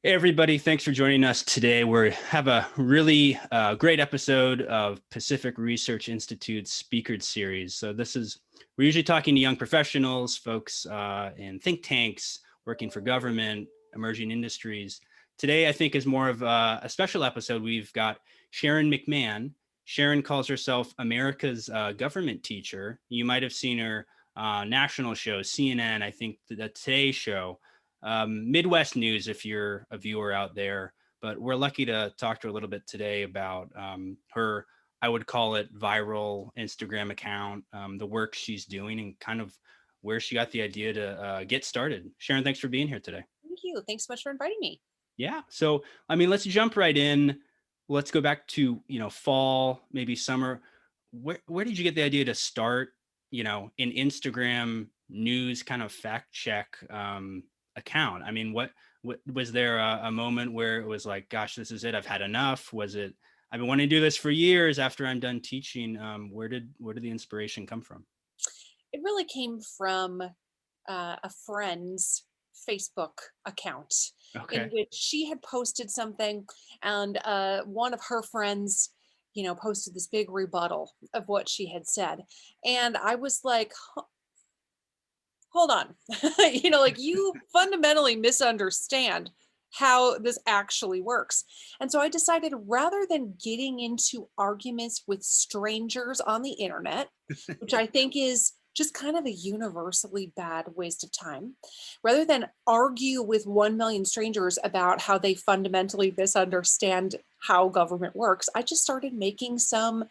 Hey everybody, thanks for joining us today. We have a really great episode of Pacific Research Institute's Speakered Series. We're usually talking to young professionals, folks in think tanks, working for government, emerging industries. Today, I think is more of a special episode. We've got Sharon McMahon. Sharon calls herself America's government teacher. You might have seen her national shows, CNN, I think the Today Show, Midwest news if you're a viewer out there. But we're lucky to talk to her a little bit today about her, I would call it viral Instagram account, the work she's doing, and kind of where she got the idea to get started. Sharon, thanks for being here today. Thank you. Thanks so much for inviting me. Yeah. So, I mean, let's jump right in. Let's go back to, fall, maybe summer. Where did you get the idea to start, an Instagram news kind of fact check account? I mean, what was there a moment where it was like, gosh, this is it. I've had enough. Was it, I've been wanting to do this for years after I'm done teaching. Where did the inspiration come from? It really came from a friend's Facebook account in Okay. which she had posted something, and one of her friends, posted this big rebuttal of what she had said. And I was like, hold on, like you fundamentally misunderstand how this actually works. And so I decided rather than getting into arguments with strangers on the internet, which Yeah. I think is just kind of a universally bad waste of time, rather than argue with 1 million strangers about how they fundamentally misunderstand how government works, I just started making some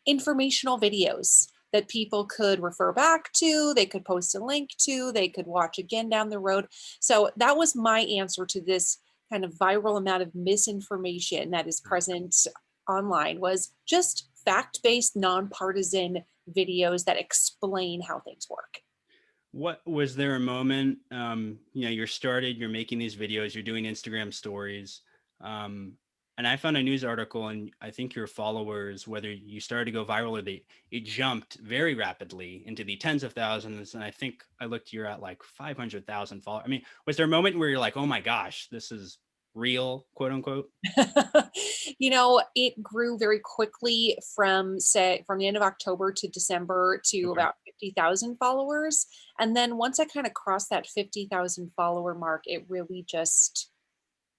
informational videos that people could refer back to, they could post a link to, they could watch again down the road. So that was my answer to this kind of viral amount of misinformation that is present online, was just fact-based, nonpartisan videos that explain how things work. What was there a moment, you're making these videos, you're doing Instagram stories, and I found a news article, and I think your followers, whether you started to go viral or it jumped very rapidly into the tens of thousands, and I think I looked, you're at like 500,000 followers. I mean, was there a moment where you're like, oh my gosh, this is real, quote unquote? It grew very quickly from, say, from the end of October to December to Okay. about 50,000 followers. And then once I kind of crossed that 50,000 follower mark, it really just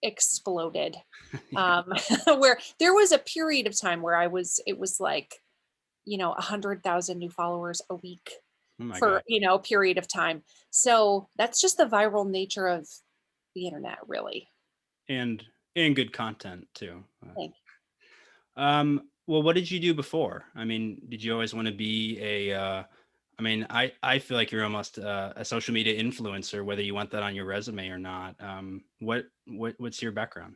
exploded. Yeah. Um, where there was a period of time where it was like, 100,000 new followers a week Oh my for, God. a period of time. So that's just the viral nature of the internet, really. And good content too. Like, Well, what did you do before? I mean, did you always want to be I mean, I feel like you're almost a social media influencer, whether you want that on your resume or not. What's your background?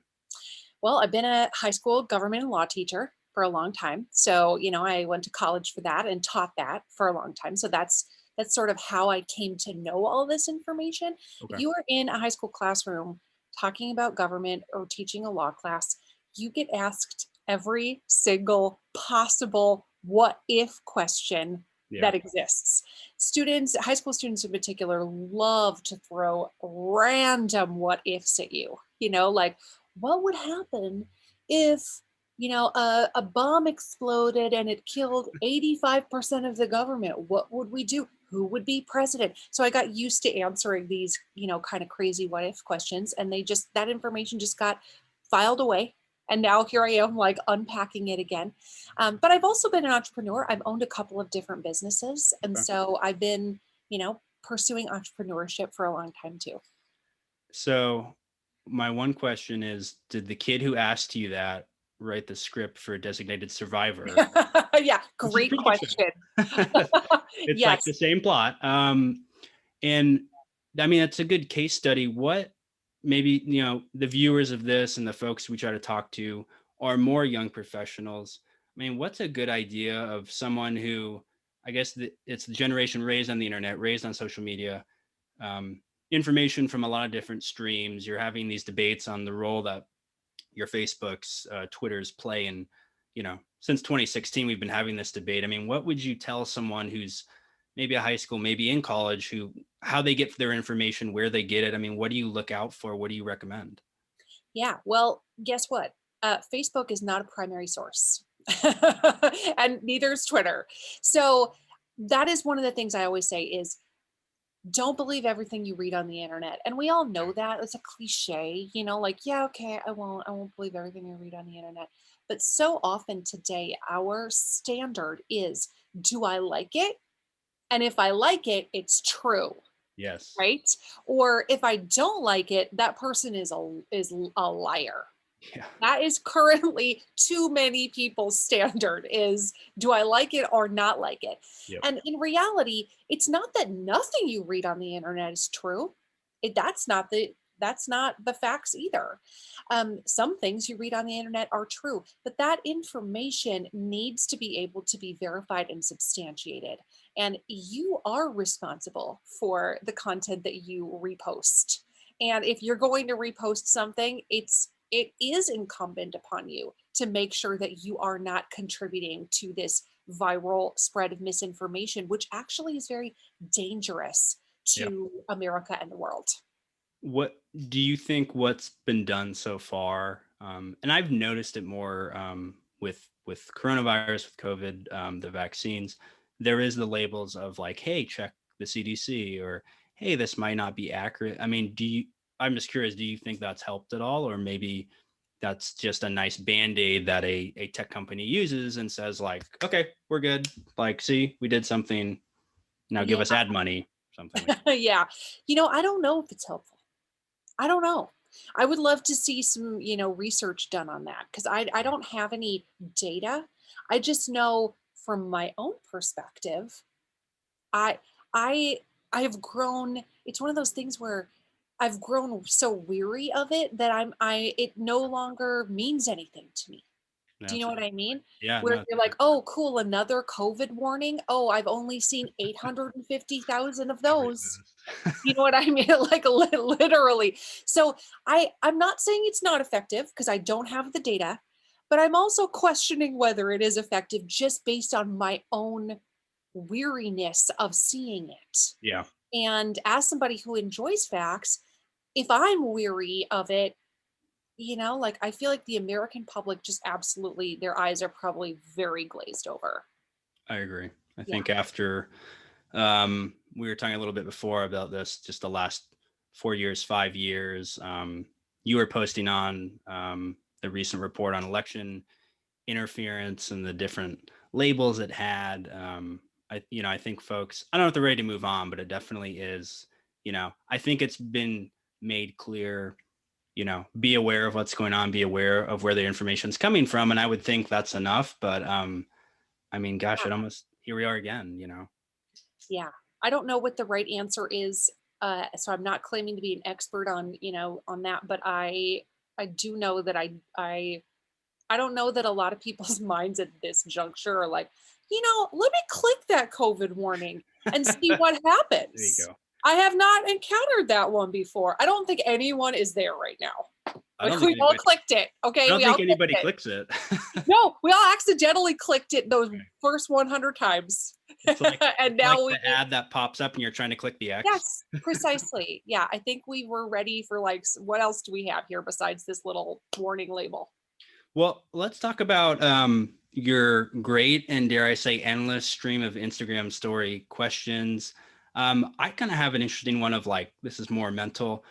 well, I've been a high school government and law teacher for a long time. So, I went to college for that and taught that for a long time. So that's sort of how I came to know all this information. If Okay. you are in a high school classroom talking about government or teaching a law class, you get asked every single possible what if question Yeah. that exists. Students, high school students in particular, love to throw random what ifs at you. Like, what would happen if a bomb exploded and it killed 85% of the government? What would we do? Who would be president? So I got used to answering these kind of crazy what if questions, and that information just got filed away, and now here I am, like, unpacking it again. But I've also been an entrepreneur. I've owned a couple of different businesses, and Okay. so I've been pursuing entrepreneurship for a long time too. So my one question is, did the kid who asked you that write the script for Designated Survivor? Yeah, Which is a great pretty good show. question. It's like Yes. the same plot. And I mean, it's a good case study. What maybe, the viewers of this and the folks we try to talk to are more young professionals. I mean, what's a good idea of someone who, I guess it's the generation raised on the internet, raised on social media, um, information from a lot of different streams. You're having these debates on the role that your Facebooks, Twitters play. And, since 2016, we've been having this debate. I mean, what would you tell someone who's maybe a high school, maybe in college, how they get their information, where they get it? I mean, what do you look out for? What do you recommend? Yeah. Well, guess what? Facebook is not a primary source, and neither is Twitter. So that is one of the things I always say is don't believe everything you read on the internet. And we all know that. It's a cliche, like, yeah, okay, I won't believe everything you read on the internet. But so often today, our standard is, do I like it? And if I like it, it's true, Yes. right? Or if I don't like it, that person is a liar. Yeah. That is currently too many people's standard is, do I like it or not like it? Yep. And in reality, it's not that nothing you read on the internet is true. That's not the facts either. Some things you read on the internet are true, but that information needs to be able to be verified and substantiated. And you are responsible for the content that you repost. And if you're going to repost something, it is incumbent upon you to make sure that you are not contributing to this viral spread of misinformation, which actually is very dangerous Yeah. to America and the world. What do you think what's been done so far? And I've noticed it more with coronavirus, with COVID, the vaccines. There is the labels of like, hey, check the CDC, or hey, this might not be accurate. I mean, I'm just curious, do you think that's helped at all? Or maybe that's just a nice band-aid that a tech company uses and says like, okay, we're good. Like, see, we did something. Now give Yeah, us ad money, something like yeah. I don't know if it's helpful. I don't know. I would love to see some, research done on that because I that. don't have any data. I just know from my own perspective, I I I have grown. It's one of those things where I've grown so weary of it that it no longer means anything to me. Do you That's know a what good I point. mean? Yeah, Where no, it's you're a like, good point. "Oh, cool, another COVID warning. Oh, I've only seen 850,000 of Every those." post. You know what I mean? Like literally. So I'm not saying it's not effective because I don't have the data, but I'm also questioning whether it is effective just based on my own weariness of seeing it. Yeah, And as somebody who enjoys facts, if I'm weary of it, like I feel like the American public just absolutely, their eyes are probably very glazed over. I agree. I Yeah. think after we were talking a little bit before about this, just the last 4 years, 5 years, you were posting on the recent report on election interference and the different labels it had. I think folks, I don't know if they're ready to move on, but it definitely is. I think it's been made clear. Be aware of what's going on, be aware of where the information's coming from, and I would think that's enough. But I mean, gosh, Yeah. it almost here we are again. Yeah. I don't know what the right answer is. So I'm not claiming to be an expert on, on that, but I do know that I don't know that a lot of people's minds at this juncture are like, let me click that COVID warning and see what There you happens. go. I have not encountered that one before. I don't think anyone is there right now. I don't Like think we all anybody. clicked it. I Okay. don't We think all clicked anybody it. clicks it. No, we all accidentally clicked it those Right. first 100 times. It's like And it's like now the we, ad that pops up and you're trying to click the X. yes, precisely. Yeah, I think we were ready for like, what else do we have here besides this little warning label? Well, let's talk about your great and dare I say endless stream of Instagram story questions. I kind of have an interesting one of like, this is more mental.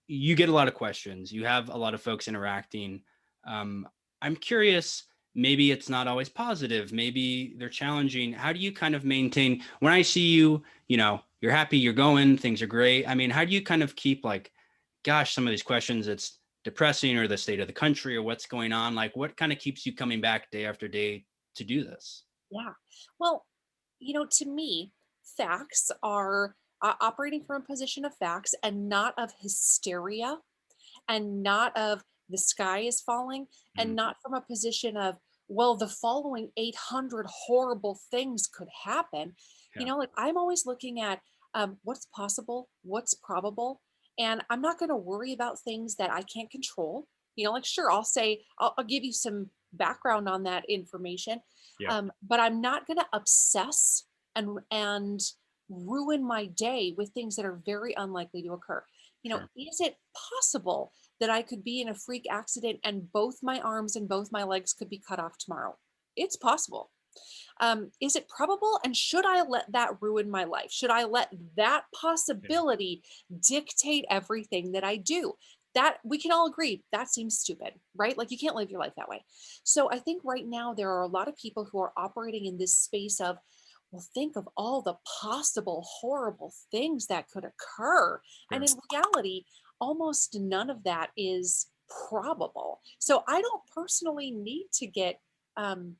You get a lot of questions. You have a lot of folks interacting. I'm curious, maybe it's not always positive. Maybe they're challenging. How do you kind of maintain when I see you, you're happy, you're going, things are great. I mean, how do you kind of keep like, gosh, some of these questions, it's depressing or the state of the country or what's going on, like what kind of keeps you coming back day after day to do this? Yeah. Well, to me, facts are operating from a position of facts and not of hysteria and not of the sky is falling and Mhm. not from a position of, well, the following 800 horrible things could happen. Yeah, Like I'm always looking at what's possible, what's probable, and I'm not going to worry about things that I can't control. Like sure, I'll say I'll give you some background on that information, yeah, but I'm not going to obsess and ruin my day with things that are very unlikely to occur. sure. Is it possible that I could be in a freak accident and both my arms and both my legs could be cut off tomorrow. It's possible. Is it probable? And should I let that ruin my life? Should I let that Yeah. possibility dictate everything that I do? That we can all agree that seems stupid, right? Like you can't live your life that way. So I think right now there are a lot of people who are operating in this space of, well, think of all the possible horrible things that could occur. And Sure. in reality, almost none of that is probable. So I don't personally need to get um,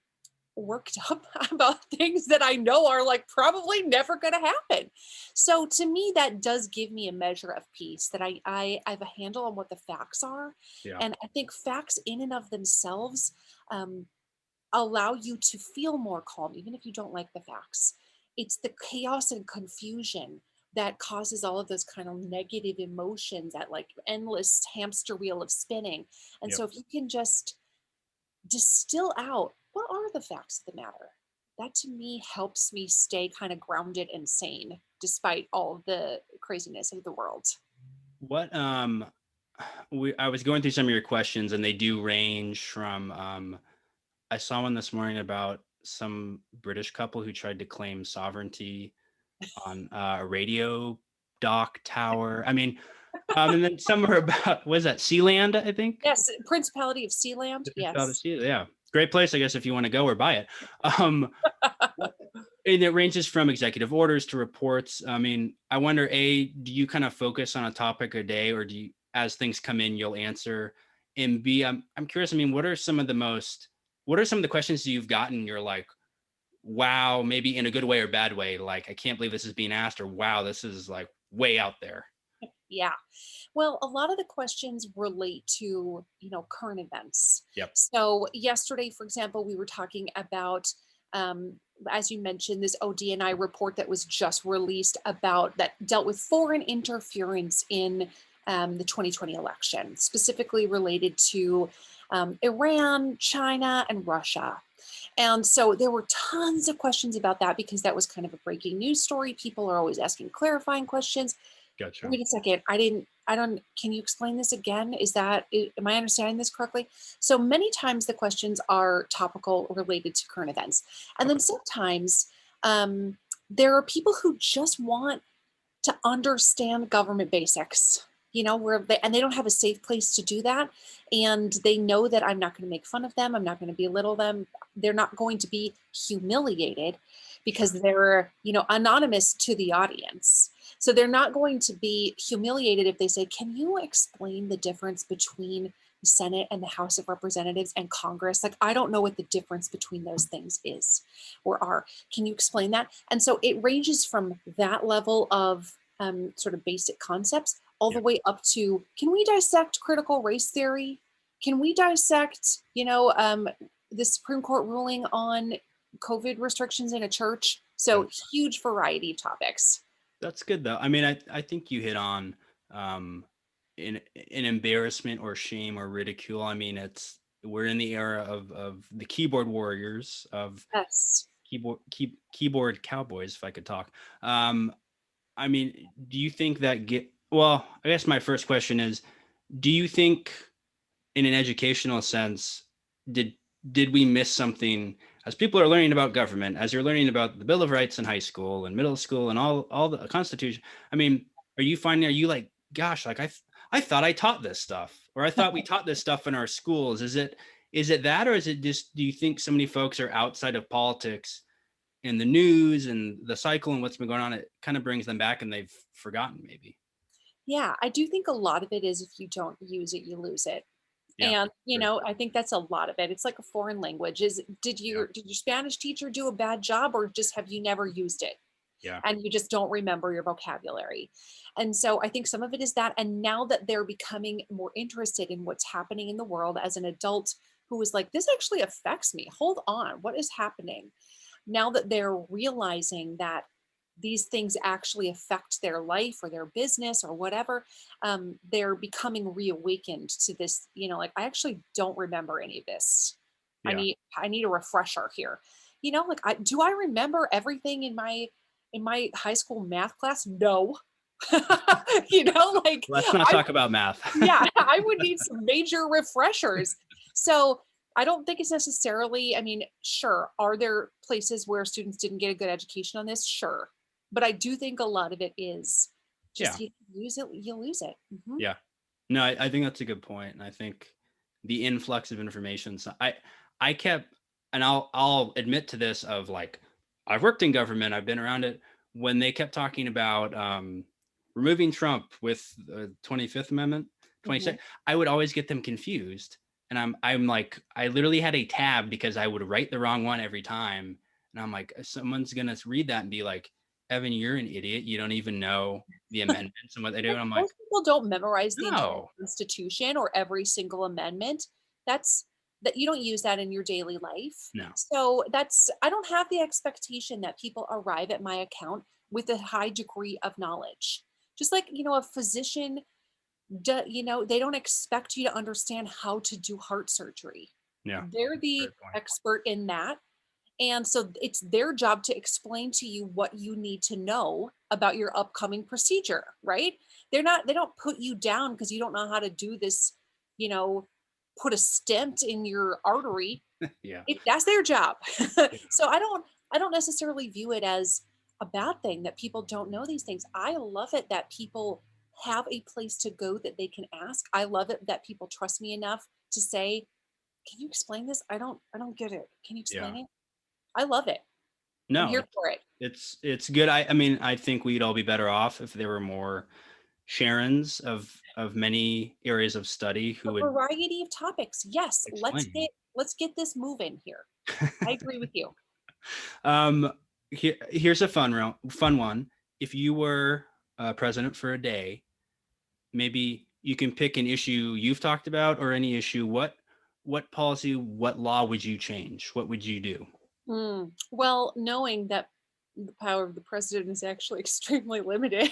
worked up about things that I know are like probably never going to happen. So to me, that does give me a measure of peace that I have a handle on what the facts are. Yeah. And I think facts in and of themselves um, allow you to feel more calm, even if you don't like the facts. It's the chaos and confusion that causes all of those kind of negative emotions, that like endless hamster wheel of spinning. And Yep. so if you can just distill out what are the facts of the matter, that to me helps me stay kind of grounded and sane despite all the craziness of the world. What I was going through some of your questions and they do range from I saw one this morning about some British couple who tried to claim sovereignty on a radio dock tower. I mean, and then some were about what is that, Sealand, I think? Yes, Principality of Sealand. The Principality of Yes. Sea, yeah. Great place, I guess, if you want to go or buy it. Um, and it ranges from executive orders to reports. I mean, I wonder, A, do you kind of focus on a topic a day, or do you, as things come in, you'll answer? And B, I'm curious. I mean, what are some of the questions you've gotten? You're like, wow, maybe in a good way or bad way. Like, I can't believe this is being asked, or wow, this is like way out there. Yeah. Well, a lot of the questions relate to, current events. Yep. So yesterday, for example, we were talking about, as you mentioned, this ODNI report that was just released about that dealt with foreign interference in the 2020 election, specifically related to Iran, China, and Russia. And so there were tons of questions about that because that was kind of a breaking news story. People are always asking clarifying questions. Gotcha. Wait a second. I don't, can you explain this again? Am I understanding this correctly? So many times the questions are topical related to current events. And then Okay. sometimes there are people who just want to understand government basics, and they don't have a safe place to do that. And they know that I'm not going to make fun of them. I'm not going to belittle them. They're not going to be humiliated because Sure. they're, anonymous to the audience. So they're not going to be humiliated if they say, can you explain the difference between the Senate and the House of Representatives and Congress? Like, I don't know what the difference between those things is or are. Can you explain that? And so it ranges from that level of sort of basic concepts all the Yeah. way up to, can we dissect critical race theory? Can we dissect, the Supreme Court ruling on COVID restrictions in a church? So Gotcha. huge variety of topics. That's good though. I mean, I think you hit on um an embarrassment or shame or ridicule. I mean, we're in the era of the keyboard warriors, of Yes. keyboard cowboys, if I could talk. Um, I mean, do you think that well, I guess my first question is, do you think in an educational sense, did did we miss something as people are learning about government, as you're learning about the Bill of Rights in high school and middle school and all the Constitution? I mean, are you like, gosh, like I thought I taught this stuff, or I thought we taught this stuff in our schools. Is it that, or is it just, do you think so many folks are outside of politics and the news and the cycle and what's been going on? It kind of brings them back and they've forgotten maybe. Yeah, I do think a lot of it is if you don't use it, you lose it. Yeah. And, Sure. I think that's a lot of it. It's like a foreign language. Yeah. Did your Spanish teacher do a bad job, or just have you never used it? Yeah. And you just don't remember your vocabulary. And so I think some of it is that. And now that they're becoming more interested in what's happening in the world as an adult who is like, this actually affects me. Hold on, what is happening? Now that they're realizing that these things actually affect their life or their business or whatever, they're becoming reawakened to this, like, I actually don't remember any of this. I Yeah. need I need a refresher here. Like, do I remember everything in my high school math class? No. Like Let's not talk about math. yeah, I would need some major refreshers. So I don't think it's necessarily, I mean, sure, are there places where students didn't get a good education on this? Sure. But I do think a lot of it is Yeah. just you use it, you lose it. Mhm. Yeah. No, I think that's a good point. And I think the influx of information. So I kept, and I'll admit to this of like, I've worked in government, I've been around it. When they kept talking about removing Trump with the 25th Amendment, Mhm. 26th, I would always get them confused. And I'm like, I literally had a tab because I would write the wrong one every time. And I'm like, someone's gonna read that and be like, Evan, you're an idiot. You don't even know the amendments and what they do. And I'm like, Most people don't memorize the entire no, Constitution or every single amendment. That's that you don't use that in your daily life. no. So that's I don't have the expectation that people arrive at my account with a high degree of knowledge. Just like, a physician, they don't expect you to understand how to do heart surgery. Yeah. They're the Great point. expert in that. And so it's their job to explain to you what you need to know about your upcoming procedure, right? They don't put you down because you don't know how to do this, you know, put a stent in your artery. Yeah. That's their job. Yeah. So I don't necessarily view it as a bad thing that people don't know these things. I love it that people have a place to go that they can ask. I love it that people trust me enough to say, "Can you explain this? I don't get it. Can you Yeah. explain it?" I love it. I'm No, here for it. it's good. I mean, I think we'd all be better off if there were more Sharons of many areas of study A who would variety of topics. Yes, let's explain. get this moving here. I agree with you. um, here's a fun one. If you were president for a day, maybe you can pick an issue you've talked about or any issue. What policy, what law would you change? What would you do? Well, knowing that the power of the president is actually extremely limited,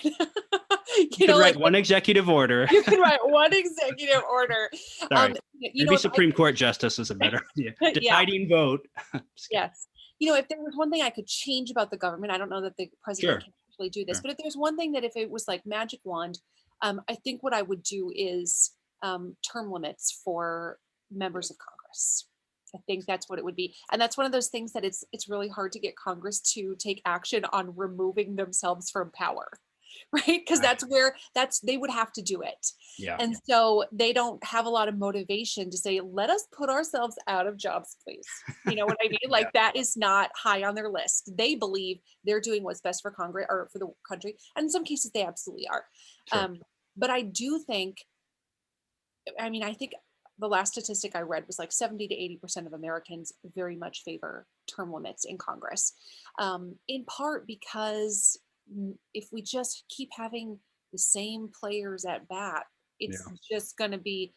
You could like write one executive order. you can write one executive order. Sorry. Maybe If Supreme Court justice is a better idea. yeah, Deciding vote. Just kidding. yes. If there was one thing I could change about the government, I don't know that the president Sure. can actually do this, Sure. but if there's one thing that if it was like magic wand, I think what I would do is term limits for members of Congress. I think that's what it would be, and that's one of those things that it's really hard to get Congress to take action on removing themselves from power, right? Because I- that's they would have to do it. yeah. And so they don't have a lot of motivation to say, let us put ourselves out of jobs, please. You know what I mean? Yeah. Like that is not high on their list. They believe they're doing what's best for Congress or for the country. And in some cases they absolutely are. Sure. But I do think, I mean, I think the last statistic I read was like 70 to 80% of Americans very much favor term limits in Congress. In part because if we just keep having the same players at bat, it's Yeah. just going to be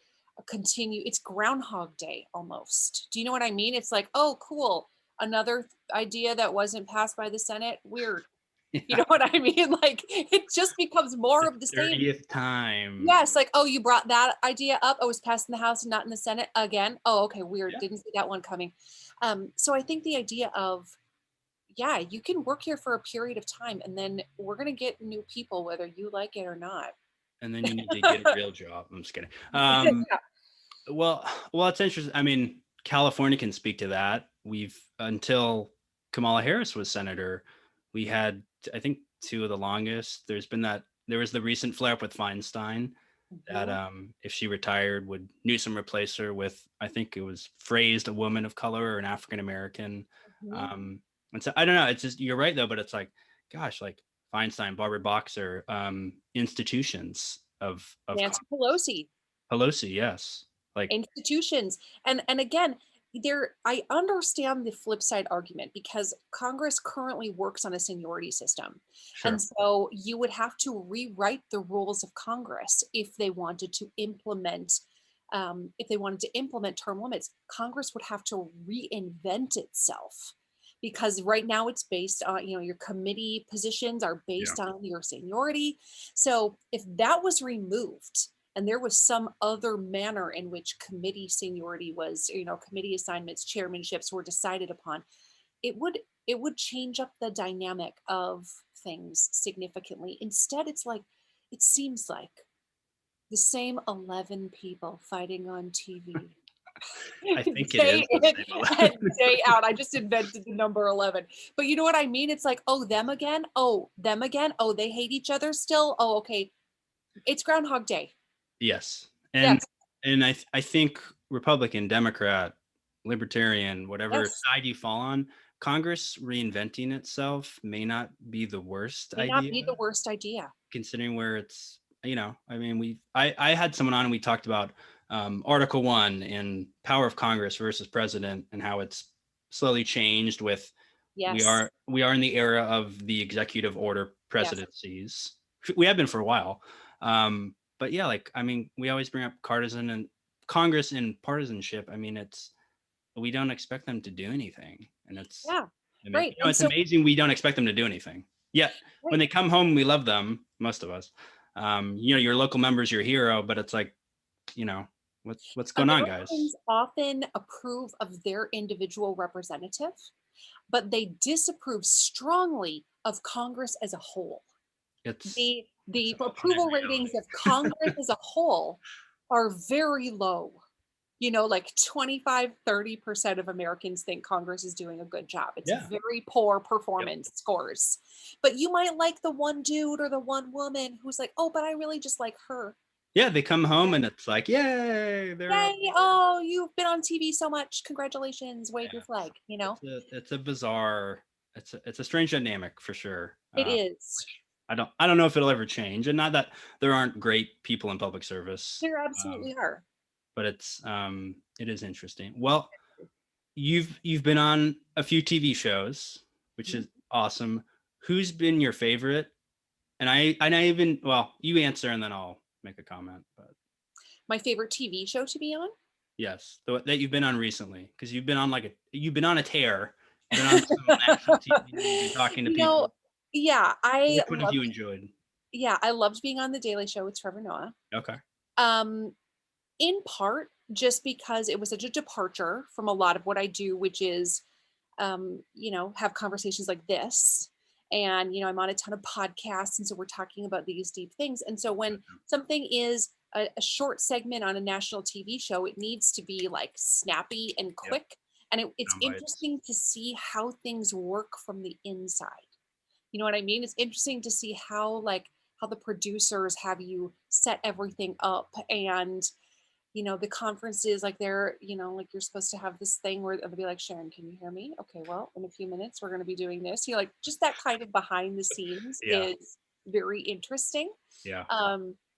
it's Groundhog Day almost. Do you know what I mean? It's like, oh, cool. Another idea that wasn't passed by the Senate. Weird. You Yeah. know what I mean? Like it just becomes more The of the same. 30th time. Yes, like, oh, you brought that idea up. Oh, it was passed in the House and not in the Senate again. Oh, okay, weird. Yeah. Didn't see that one coming. So I think the idea of, yeah, you can work here for a period of time and then we're gonna get new people whether you like it or not. And then you need to get a real job. I'm just kidding. Well, it's interesting. I mean, California can speak to that. We've until Kamala Harris was senator, we had I think two of the longest. There was the recent flare up with Feinstein that Mhm, if she retired would Newsom replace her with I think it was phrased a woman of color or an African American. mhm. And so I don't know. It's just you're right though, but it's like, gosh, like Feinstein, Barbara Boxer, institutions of Nancy Pelosi. Pelosi, yes. Like, Institutions. And again, I understand the flip side argument because Congress currently works on a seniority system. And sure. so you would have to rewrite the rules of Congress if they wanted to implement term limits. Congress would have to reinvent itself because right now it's based on, your committee positions are Yeah. based on your seniority. So if that was removed and there was some other manner in which committee seniority was, committee assignments, chairmanships were decided upon, it would it would change up the dynamic of things significantly. Instead, it's like it seems like the same 11 people fighting on TV. I think it Day is the in same and 11. day out. I just invented the number 11. But you know what I mean? It's like, oh, them again. Oh, them again. Oh, they hate each other still. Oh, okay. It's Groundhog Day. Yes. Yes. And I think Republican, Democrat, Libertarian, whatever Yes. side you fall on, Congress reinventing itself may not be the worst May not idea, be the worst idea. considering where it's, I mean, I had someone on and we talked about Article 1 and power of Congress versus president and how it's slowly changed with Yes. we are in the era of the executive order Yes. presidencies. We have been for a while. But yeah, like, I mean, we always bring up partisan and Congress and partisanship. I mean, we don't expect them to do anything. And Yeah. Right. And it's so, amazing we don't expect them to do anything. Yet when right. they come home, we love them, most of us. Your local member's your hero, but it's like, what's going on, guys? Americans often approve of their individual representative, but they disapprove strongly of Congress as a whole. It's The an alternate approval ratings reality. of Congress as a whole are very low. Like 25-30% of Americans think Congress is doing a good job. It's Yeah. very poor Yep. performance scores. But you might like the one dude or the one woman who's like, oh, but I really just like her. Yeah, they come home and it's like, yay, they're up Yay, there. oh, you've been on TV so much. Congratulations, wave your Yeah, flag, it's a bizarre, it's a strange dynamic for sure. It is. Which I don't know if it'll ever change, and not that there aren't great people in public service, There absolutely are. but it is interesting. Well, you've been on a few TV shows, which Mhm. is awesome. Who's been your favorite? And I even, well, you answer and then I'll make a comment. But My favorite TV show to be on? yes, that you've been on recently, because you've been on a tear. You've been on some national TV. You've been talking to You know, people. yeah, Which one have you enjoyed? I loved being on The Daily Show with Trevor Noah. Okay. Um, in part just because it was such a departure from a lot of what I do, which is, have conversations like this. And, I'm on a ton of podcasts. And so we're talking about these deep things. And so when something is a short segment on a national TV show, it needs to be like snappy and Yep. quick. And it's Sound bites. interesting to see how things work from the inside. You know what I mean? It's interesting to see how the producers have you set everything up, and the conferences, like like you're supposed to have this thing where they'll be like, Sharon, can you hear me? Okay, well, in a few minutes we're going to be doing this. Like just that kind of behind the scenes Yeah. is very interesting. Yeah.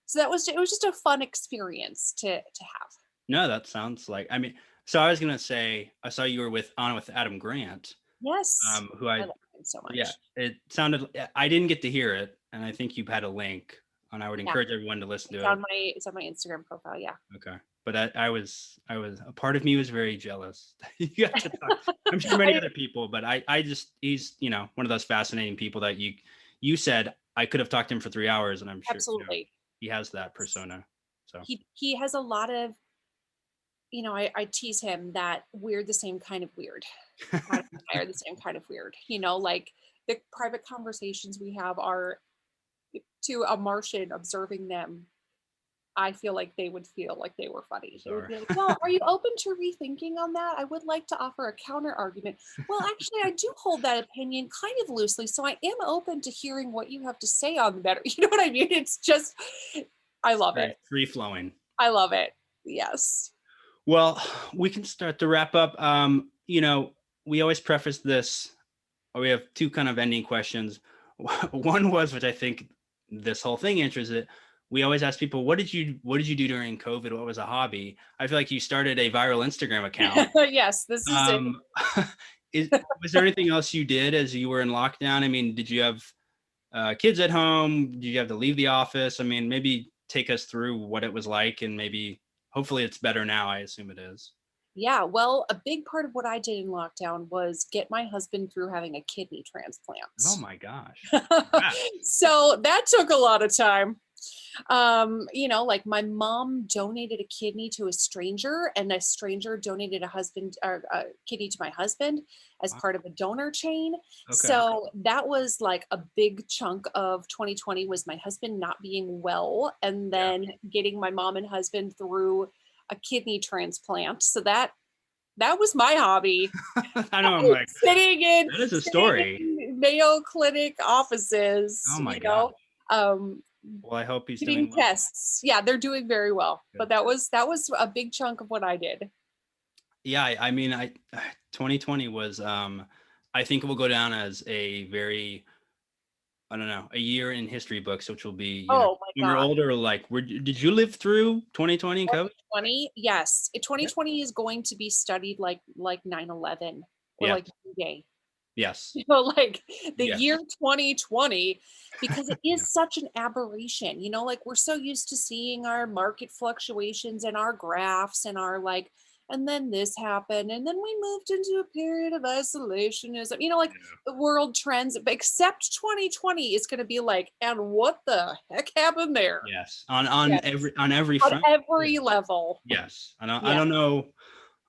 So it was just a fun experience to have. No, that sounds like, I mean, so I was gonna say, I saw you were on with Adam Grant, Yes, who I I love him so yeah, much. it sounded, I didn't get to hear it, and I think you've had a link, and I would Yeah, encourage everyone to listen to it. it's on my Instagram profile. Yeah. Okay. But a part of me was very jealous. You got to talk. I'm sure many I, other people, but he's, one of those fascinating people that you said I could have talked to him for 3 hours, and I'm sure, Absolutely. he has that persona. So He has a lot of, I tease him that we're the same kind of weird. Adam and I are the same kind of weird. Like the private conversations we have are, to a Martian observing them, I feel like they would feel like they were funny. They would sorry. be like, well, are you open to rethinking on that? I would like to offer a counter argument. Well, actually, I do hold that opinion kind of loosely. So I am open to hearing what you have to say on the matter. You know what I mean? It's just, I love Very it. free flowing. I love it. Yes. Well, we can start to wrap up. We always preface this, or we have two kind of ending questions. One was, which I think this whole thing answers it. We always ask people, what did you do during COVID? What was a hobby? I feel like you started a viral Instagram account. Yes, this is it. Was there anything else you did as you were in lockdown? I mean, did you have kids at home? Did you have to leave the office? I mean, maybe take us through what it was like, and maybe hopefully it's better now. I assume it is. Yeah, well, a big part of what I did in lockdown was get my husband through having a kidney transplant. Oh my gosh. Congrats. So that took a lot of time. Like my mom donated a kidney to a stranger, and a stranger donated a husband or a kidney to my husband as Wow. part of a donor chain. Okay. So that was like a big chunk of 2020 was my husband not being well, and Yeah. then getting my mom and husband through a kidney transplant. So that was my hobby. I know. I'm like, sitting in that is a sitting story. in Mayo Clinic Oh offices, my God. um, Well, I hope he's getting doing well. tests. Yeah, they're doing very well. Good. But that was a big chunk of what I did. Yeah. I mean, 2020 was, I think it will go down as a very, I don't know, a year in history books, which will be, Oh my when we're God. older, like, did you live through 2020 and COVID? 2020, yes. Yeah. 2020 is going to be studied like 9/11 or Yeah. like D-Day. Yes. Like the Yes. year 2020, because it Yeah. is such an aberration. Like we're so used to seeing our market fluctuations and our graphs and our like, and then this happened, and then we moved into a period of isolationism, like Yeah. the world trends, but except 2020 is going to be like, and what the heck happened there? Yes. On Yes, every on front. every level. Yes. I Yeah. don't know.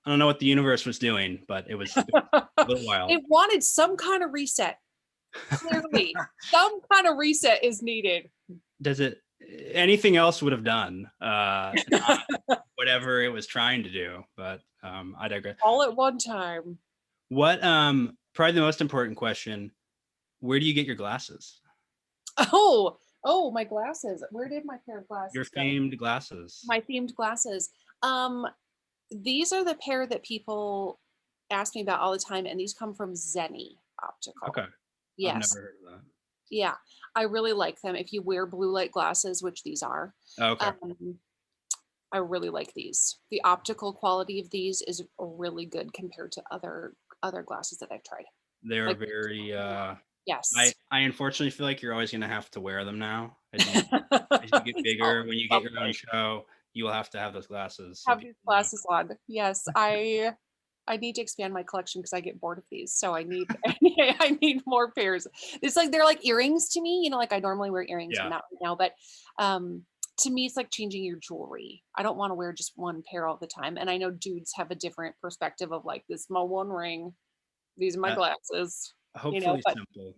I don't know what the universe was doing, but it was a little wild. It wanted some kind of reset. Clearly, some kind of reset is needed. Does it anything else would have done, not whatever it was trying to do, but I digress. All at one time. What probably the most important question, where do you get your glasses? Oh, my glasses. Where did my pair of Your glasses go? famed glasses. My themed glasses. Um, these are the pair that people ask me about all the time, and these come from Zenni Optical. Okay. I've Yes. never heard Yeah. I really like them. If you wear blue light glasses, which these are, of that. Okay. um, I really like these. The optical quality of these is really good compared to other glasses that I've tried. They're Like, very yes. I unfortunately feel like you're always gonna have to wear them now as you get bigger. When you get your own Someday. show, you will have to have those glasses so Have these people know. glasses on. Yes, I need to expand my collection because I get bored of these. So I need I need more pairs. It's like they're like earrings to me, like I normally wear earrings, but Yeah. not right now. But to me, it's like changing your jewelry. I don't want to wear just one pair all the time. And I know dudes have a different perspective of like, this is my one ring, these are my Uh, glasses, Hopefully but simple.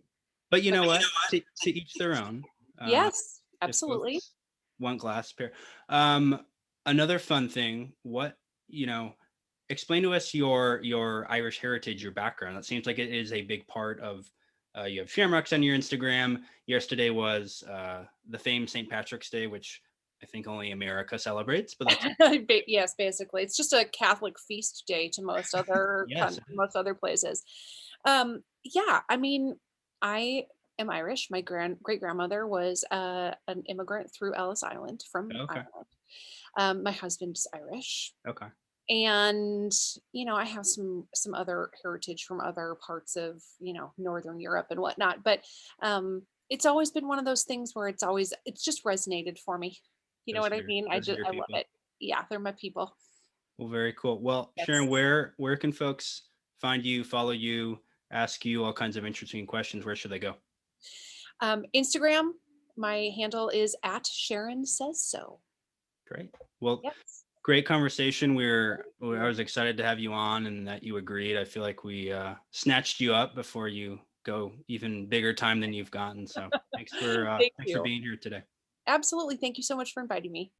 But you but know what? To each their own. Uh, yes, if absolutely. folks want glass pair. Um, Another fun thing, you know, explain to us your Irish heritage, your background. That seems like it is a big part of you have shamrocks on your Instagram. Yesterday was the famed St. Patrick's Day, which I think only America celebrates, but that's Yes, basically, it's just a Catholic feast day to yes, it is. most other places. Yeah, I mean, I am Irish. My great grandmother was an immigrant through Ellis Island from Okay. Ireland. My husband's Irish, Okay. and I have some other heritage from other parts of Northern Europe and whatnot. But it's always been one of those things where it's just resonated for me. You know what I mean? Those are your I love people. it. Yeah, they're my people. Well, very cool. Well, Yes. Sharon, where can folks find you, follow you, ask you all kinds of interesting questions? Where should they go? Instagram, my handle is at Sharon says so. Great. Well, Yes. great conversation. I Yeah. was excited to have you on and that you agreed. I feel like we snatched you up before you go even bigger time than you've gotten. So Thank thanks for you. being here today. Absolutely. Thank you so much for inviting me.